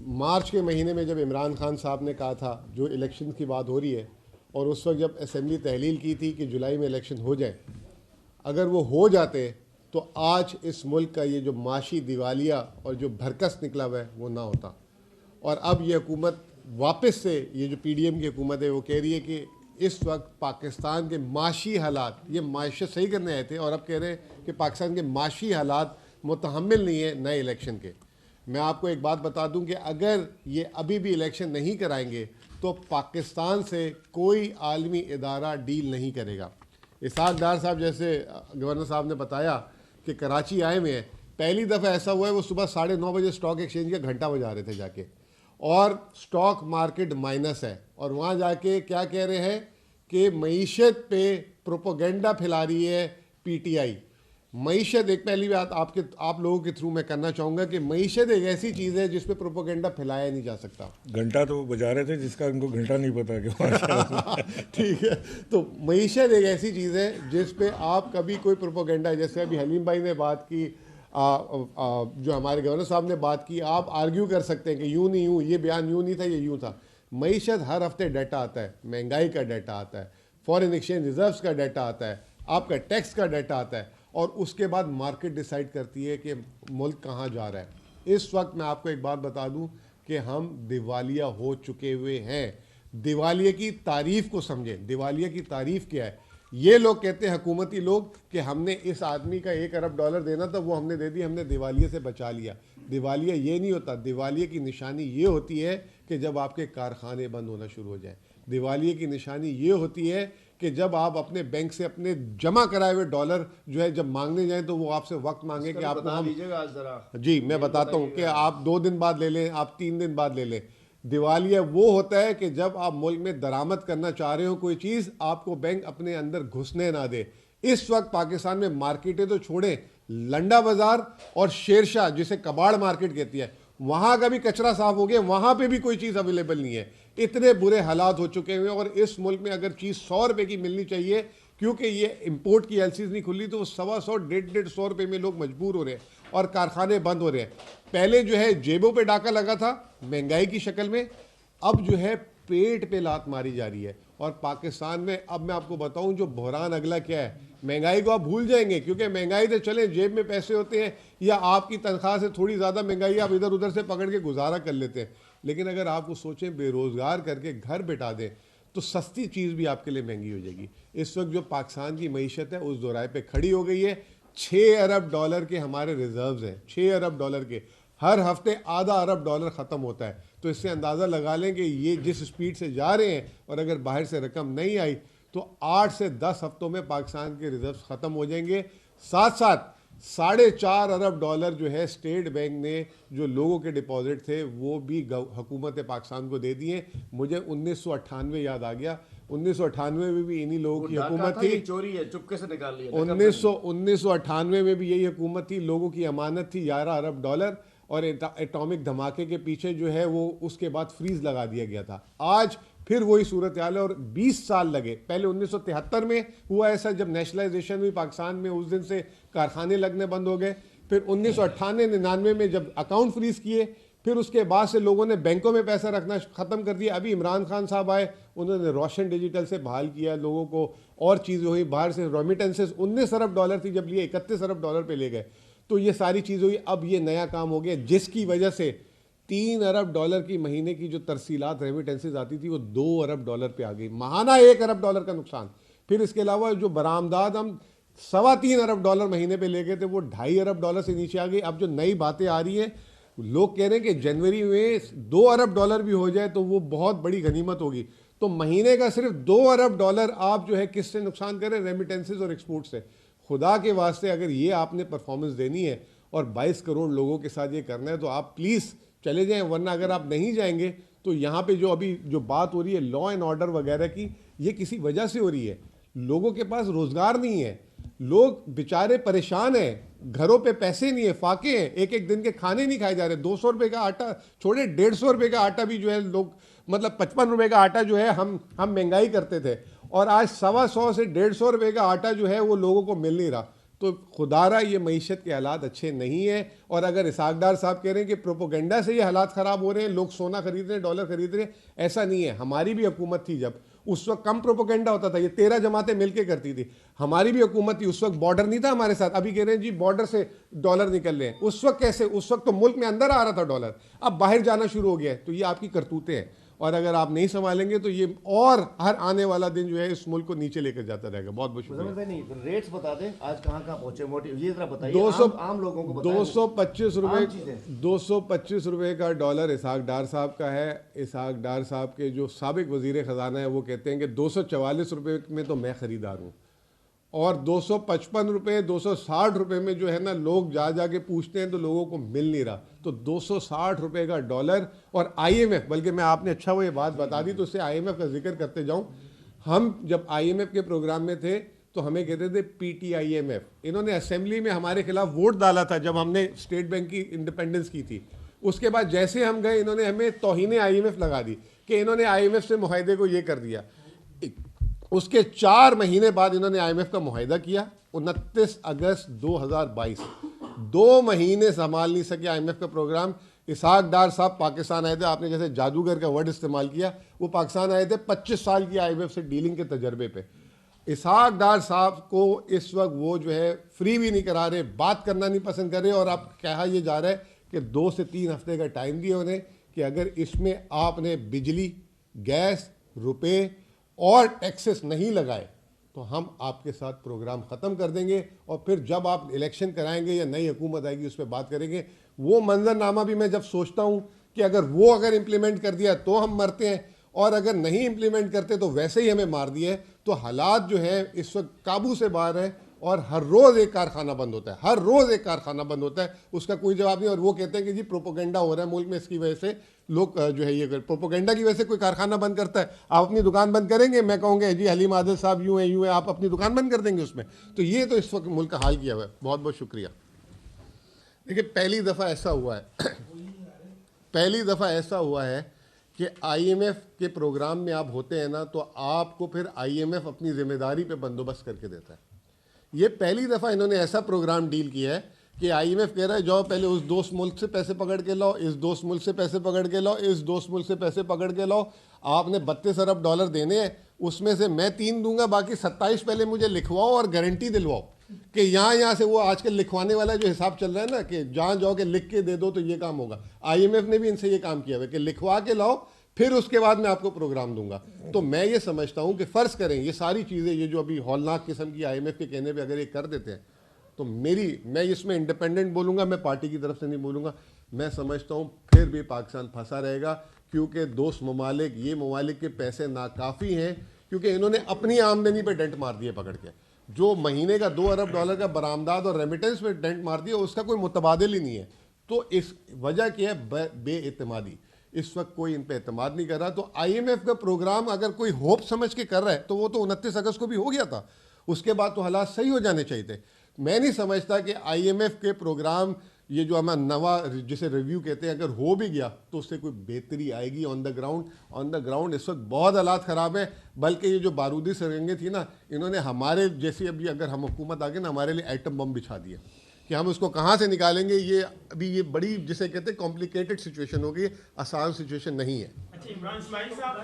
मार्च के महीने में जब इमरान खान साहब ने कहा था, जो इलेक्शन की बात हो रही है, और उस वक्त जब असेंबली तहलील की थी कि जुलाई में इलेक्शन हो जाए, अगर वो हो जाते तो आज इस मुल्क का ये जो माशी दिवालिया और जो भरकस निकला हुआ है वो ना होता। और अब ये हुकूमत वापस से, ये जो पीडीएम की हुकूमत है, वो कह रही है कि इस वक्त पाकिस्तान के माशी हालात, ये माशियत सही करने आए थे और अब कह रहे हैं कि पाकिस्तान के माशी हालात मुतहम्मिल नहीं है नए इलेक्शन के। मैं आपको एक बात बता दूं कि अगर ये अभी भी इलेक्शन नहीं कराएंगे तो पाकिस्तान से कोई आलमी इदारा डील नहीं करेगा। इसहाक डार साहब जैसे गवर्नर साहब ने बताया कि कराची आए हुए हैं, पहली दफ़ा ऐसा हुआ है वो सुबह 9:30 बजे स्टॉक एक्सचेंज का घंटा बजा रहे थे जाके, और स्टॉक मार्केट माइनस है, और वहाँ जाके क्या कह रहे हैं कि मईशत पे प्रोपोगेंडा फैला रही है पीटीआई। मईशत, एक पहली बात आप लोगों के थ्रू मैं करना चाहूँगा कि मईशत एक ऐसी चीज़ है जिस पे प्रोपोगेंडा फैलाया नहीं जा सकता। घंटा तो बजा रहे थे जिसका उनको घंटा नहीं पता कि ठीक है, तो मईशत एक ऐसी चीज़ है जिस पे आप कभी कोई प्रोपोगेंडा, जैसे अभी हलीम भाई ने बात की, जो हमारे गवर्नर साहब ने बात की, आप आर्ग्यू कर सकते हैं कि यूँ नहीं यूँ, ये बयान यूँ नहीं था, ये यूँ था। मईशत हर हफ्ते डाटा आता है, महंगाई का डाटा आता है, फॉरेन एक्सचेंज रिजर्व्स का डाटा आता है, आपका टैक्स का डाटा आता है, और उसके बाद मार्केट डिसाइड करती है कि मुल्क कहाँ जा रहा है। इस वक्त मैं आपको एक बात बता दूं कि हम दिवालिया हो चुके हुए हैं। दिवालिया की तारीफ को समझें, दिवालिया की तारीफ क्या है। ये लोग कहते हैं, हुकूमती लोग, कि हमने इस आदमी का $1 अरब देना था, वो हमने दे दिया, हमने दिवालिया से बचा लिया। दिवालिया ये नहीं होता। दिवालिया की निशानी ये होती है कि जब आपके कारखाने बंद होना शुरू हो जाए। दिवालिया की निशानी ये होती है कि जब आप अपने बैंक से अपने जमा कराए हुए डॉलर जो है जब मांगने जाएं तो वो आपसे वक्त मांगे कि आपको हम जी मैं बताता हूं कि आप 2 दिन बाद ले लें, आप 3 दिन बाद ले लें। दिवालिया वो होता है कि जब आप मुल्क में दरामद करना चाह रहे हो कोई चीज़, आपको बैंक अपने अंदर घुसने ना दे। इस वक्त पाकिस्तान में मार्केटें तो छोड़ें, लंडा बाजार और शेरशाह, जिसे कबाड़ मार्केट कहती है, वहां का भी कचरा साफ हो गया, वहां पे भी कोई चीज़ अवेलेबल नहीं है। इतने बुरे हालात हो चुके हैं। और इस मुल्क में अगर चीज़ 100 रुपये की मिलनी चाहिए, क्योंकि ये इंपोर्ट की एलसीज नहीं खुली, तो वो 125 150 रुपये में लोग मजबूर हो रहे हैं और कारखाने बंद हो रहे हैं। पहले जो है जेबों पे डाका लगा था महंगाई की शक्ल में, अब जो है पेट पे लात मारी जा रही है। और पाकिस्तान में अब मैं आपको बताऊं जो बहरान अगला क्या है, महंगाई को आप भूल जाएंगे, क्योंकि महंगाई तो चले जेब में पैसे होते हैं या आपकी तनख्वाह से थोड़ी ज़्यादा महंगाई आप इधर उधर से पकड़ के गुजारा कर लेते हैं। लेकिन अगर आप वो सोचें बेरोज़गार करके घर बैठा दें तो सस्ती चीज़ भी आपके लिए महंगी हो जाएगी। इस वक्त जो पाकिस्तान की मईशत है उस दोराए पे खड़ी हो गई है। $6 अरब के हमारे रिजर्व्स हैं, $6 अरब के। हर हफ्ते $0.5 अरब ख़त्म होता है। तो इससे अंदाज़ा लगा लें कि ये जिस स्पीड से जा रहे हैं, और अगर बाहर से रकम नहीं आई तो 8 से 10 हफ्तों में पाकिस्तान के रिजर्व्स ख़त्म हो जाएंगे। साथ साथ $4.5 अरब जो है स्टेट बैंक ने जो लोगों के डिपॉजिट थे वो भी हुकूमत पाकिस्तान को दे दिए। मुझे 1998 याद आ गया, 1998 में भी इन्हीं लोगों की हुकूमत थी, चोरी है, चुपके से निकाल लिया। 1998 में भी यही हुकूमत थी, लोगों की अमानत थी $11 अरब, और एटॉमिक धमाके के पीछे जो है वो उसके बाद फ्रीज लगा दिया गया था। आज फिर वही सूरत हाल है और 20 साल लगे। पहले 1973 में हुआ ऐसा, जब नेशनलाइजेशन हुई पाकिस्तान में, उस दिन से कारखाने लगने बंद हो गए। फिर 1998-99 में जब अकाउंट फ्रीज किए, फिर उसके बाद से लोगों ने बैंकों में पैसा रखना ख़त्म कर दिया। अभी इमरान खान साहब आए, उन्होंने रोशन डिजिटल से बहाल किया लोगों को, और चीज़ें हुई। बाहर से रेमिटेंसेस $19 अरब थी, जब लिए $31 अरब पे ले गए। तो ये सारी चीज़ हुई। अब ये नया काम हो गया जिसकी वजह से $3 अरब की महीने की जो तरसीलात रेमिटेंसेज आती थी वो $2 अरब पे आ गई, महाना $1 अरब का नुकसान। फिर इसके अलावा जो बरामदाद हम $3.25 अरब महीने पे ले गए थे वो $2.5 अरब से नीचे आ गई। अब जो नई बातें आ रही हैं, लोग कह रहे हैं कि जनवरी में $2 अरब भी हो जाए तो वो बहुत बड़ी गनीमत होगी। तो महीने का सिर्फ $2 अरब आप जो है किससे नुकसान करें, रेमिटेंसेज और एक्सपोर्ट से। खुदा के वास्ते अगर ये आपने परफॉर्मेंस देनी है और 22 करोड़ लोगों के साथ ये करना है तो आप प्लीज़ चले जाएं, वरना अगर आप नहीं जाएंगे तो यहाँ पे जो अभी जो बात हो रही है लॉ एंड ऑर्डर वगैरह की, ये किसी वजह से हो रही है। लोगों के पास रोज़गार नहीं है, लोग बेचारे परेशान हैं, घरों पे पैसे नहीं है, फाके हैं, एक एक दिन के खाने नहीं खाए जा रहे। 200 रुपये का आटा छोड़े, 150 रुपये का आटा भी जो है लोग, मतलब 55 रुपये का आटा जो है हम महंगाई करते थे, और आज 125 से 150 रुपये का आटा जो है वो लोगों को मिल नहीं रहा। तो खुदारा ये मईशत के हालात अच्छे नहीं है। और अगर इसहाक डार साहब कह रहे हैं कि प्रोपोगेंडा से ये हालात ख़राब हो रहे हैं, लोग सोना खरीद रहे हैं, डॉलर खरीद रहे हैं, ऐसा नहीं है। हमारी भी हुकूमत थी जब, उस वक्त कम प्रोपोगेंडा होता था, ये 13 जमातें मिलकर करती थी। हमारी भी हुकूमत थी, उस वक्त बॉर्डर नहीं था हमारे साथ। अभी कह रहे हैं जी बॉर्डर से डॉलर निकल रहे हैं, उस वक्त कैसे? उस वक्त तो मुल्क में अंदर आ रहा था डॉलर, अब बाहर जाना शुरू हो गया है। तो ये आपकी करतूतें हैं, और अगर आप नहीं संभालेंगे तो ये और हर आने वाला दिन जो है इस मुल्क को नीचे लेकर जाता रहेगा। बहुत बहुत शुक्रिया। मुजम्मिल भाई, नहीं रेट्स बता दें आज कहाँ कहाँ पहुंचे, मोटिव ये जरा बताइए। 200 आम लोगों को बताएं। 225 आम रुपए चीजें। 225 रुपए का डॉलर इसहाक डार साहब का है। इसहाक डार साहब के जो साबिक वजीर ख़जाना है वो कहते हैं कि 244 रुपए में तो मैं ख़रीदार हूँ, और 255 रुपये 260 रुपये में जो है ना लोग जा जाके पूछते हैं तो लोगों को मिल नहीं रहा। तो 260 रुपये का डॉलर। और IMF, बल्कि मैं आपने अच्छा वो ये बात बता दी तो उससे IMF का जिक्र करते जाऊं। हम जब IMF के प्रोग्राम में थे तो हमें कहते थे PTIMF। इन्होंने असेंबली में हमारे खिलाफ वोट डाला था जब हमने स्टेट बैंक की इंडिपेंडेंस की थी। उसके बाद जैसे हम गए इन्होंने हमें तौहीन IMF लगा दी कि इन्होंने IMF से मुआहदे को ये कर दिया। उसके 4 महीने बाद इन्होंने IMF का मुआहदा किया 29 अगस्त 2022। 2 महीने संभाल नहीं सके IMF का प्रोग्राम। इसहाक डार साहब पाकिस्तान आए थे, आपने जैसे जादूगर का वर्ड इस्तेमाल किया, वो पाकिस्तान आए थे 25 साल की IMF से डीलिंग के तजर्बे पे। इसहाक डार साहब को इस वक्त वो जो है फ्री भी नहीं करा रहे, बात करना नहीं पसंद कर रहे, और अब कहा यह जा रहा है कि 2 से 3 हफ्ते का टाइम दिया उन्हें कि अगर इसमें आपने बिजली, गैस, रुपए और टैक्सेस नहीं लगाए तो हम आपके साथ प्रोग्राम ख़त्म कर देंगे, और फिर जब आप इलेक्शन कराएंगे या नई हुकूमत आएगी उस पर बात करेंगे। वो मंजरनामा भी मैं जब सोचता हूँ कि अगर इम्प्लीमेंट कर दिया तो हम मरते हैं, और अगर नहीं इम्प्लीमेंट करते तो वैसे ही हमें मार दिए। तो हालात जो है इस वक्त काबू से बाहर है, और हर रोज़ एक कारखाना बंद होता है, हर रोज़ एक कारखाना बंद होता है, उसका कोई जवाब नहीं। और वो कहते हैं कि जी प्रोपोगेंडा हो रहा है मुल्क में, इसकी वजह से लोग जो है ये प्रोपोगेंडा की वजह से कोई कारखाना बंद करता है। आप अपनी दुकान बंद करेंगे, मैं कहूँगा जी हलीम आदिल साहब यूँ है, आप अपनी दुकान बंद कर देंगे उसमें। तो ये तो इस वक्त मुल्क का हाल किया हुआ है। बहुत बहुत शुक्रिया। देखिए पहली दफ़ा ऐसा हुआ है कि IMF के प्रोग्राम में आप होते हैं ना तो आपको फिर IMF अपनी जिम्मेदारी पे बंदोबस्त करके देता है। ये पहली दफ़ा इन्होंने ऐसा प्रोग्राम डील किया है कि IMF कह रहा है जाओ पहले उस दोस्त मुल्क से पैसे पकड़ के लाओ, इस दोस्त मुल्क से पैसे पकड़ के लाओ, इस दोस्त मुल्क से पैसे पकड़ के लाओ। आपने 32 अरब डॉलर देने हैं, उसमें से मैं 3 दूंगा, बाकी 27 पहले मुझे लिखवाओ और गारंटी दिलवाओ कि यहाँ से वो आजकल लिखवाने वाला जो हिसाब चल रहा है ना कि जहाँ जाओ के लिख के दे दो तो ये काम होगा। IMF ने भी इनसे ये काम किया हुआ है कि लिखवा के लाओ, फिर उसके बाद मैं आपको प्रोग्राम दूंगा। तो मैं ये समझता हूँ कि फ़र्ज़ करें ये सारी चीज़ें, ये जो अभी हौलनाक किस्म की IMF के कहने पे अगर ये कर देते हैं तो मैं इसमें इंडिपेंडेंट बोलूँगा, मैं पार्टी की तरफ से नहीं बोलूँगा। मैं समझता हूँ फिर भी पाकिस्तान फंसा रहेगा, क्योंकि दोस्त ममालिक, ये ममालिक के पैसे नाकाफ़ी हैं, क्योंकि इन्होंने अपनी आमदनी पर डेंट मार दिए पकड़ के। जो महीने का 2 अरब डॉलर का बरामदाद और रेमिटेंस पे डेंट मार दिया, उसका कोई मुतबादिल ही नहीं है। तो इस वजह क्या है? बेएतमादी। इस वक्त कोई इन पे एतमाद नहीं कर रहा। तो IMF का प्रोग्राम अगर कोई होप समझ के कर रहा है तो वो तो 29 अगस्त को भी हो गया था, उसके बाद तो हालात सही हो जाने चाहिए थे। मैं नहीं समझता कि IMF के प्रोग्राम ये जो हमारा नवा जिसे रिव्यू कहते हैं अगर हो भी गया तो उससे कोई बेहतरी आएगी ऑन द ग्राउंड इस वक्त बहुत हालात ख़राब है। बल्कि ये जो बारूदी सरंगें थी ना, इन्होंने हमारे जैसी अभी अगर हम हुकूमत आ गई ना, हमारे लिए एटम बम बिछा दिया कि हम उसको कहाँ से निकालेंगे। ये अभी ये बड़ी जिसे कहते हैं कॉम्प्लिकेटेड सिचुएशन हो गई, आसान सिचुएशन नहीं है। अच्छा इमरान इस्माइल साहब